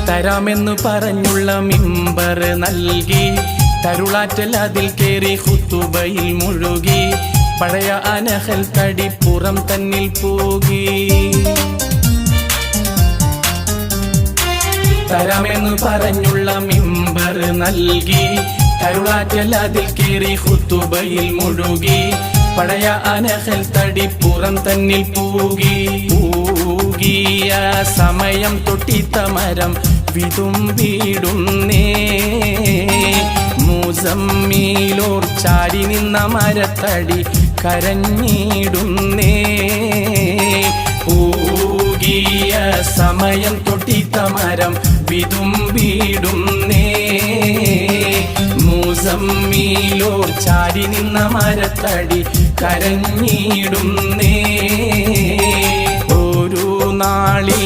തരാമെന്നു പറഞ്ഞുള്ള മിമ്പർ നൽകി തരുളാറ്റൽ അതിൽ കേറി ഖുതുബയിൽ മുഴുകി പഴയ അനഹൽ തടിപ്പുറം തന്നിൽ പോകി തരാമെന്നു പറഞ്ഞുള്ള മിമ്പർ നൽകി തരുളാറ്റൽ അതിൽ കേറി ഖുതുബയിൽ മുഴുകി പഴയ അനഹൽ തടിപ്പുറം തന്നിൽ പൂകിയ സമയം തൊട്ടിത്തമരം വിതുമ്പിടുന്നേ മുസമ്മീലോർ ചാരി നിന്ന മരത്തടി കരഞ്ഞിടുന്നേ പൂകിയ സമയം തൊട്ടിത്തമരം വിതുമ്പിടുന്നേ മുസമ്മീലോർ ചാരി നിന്ന മരത്തടി കരഞ്ഞിടുന്നേ ഒരു നാളിൽ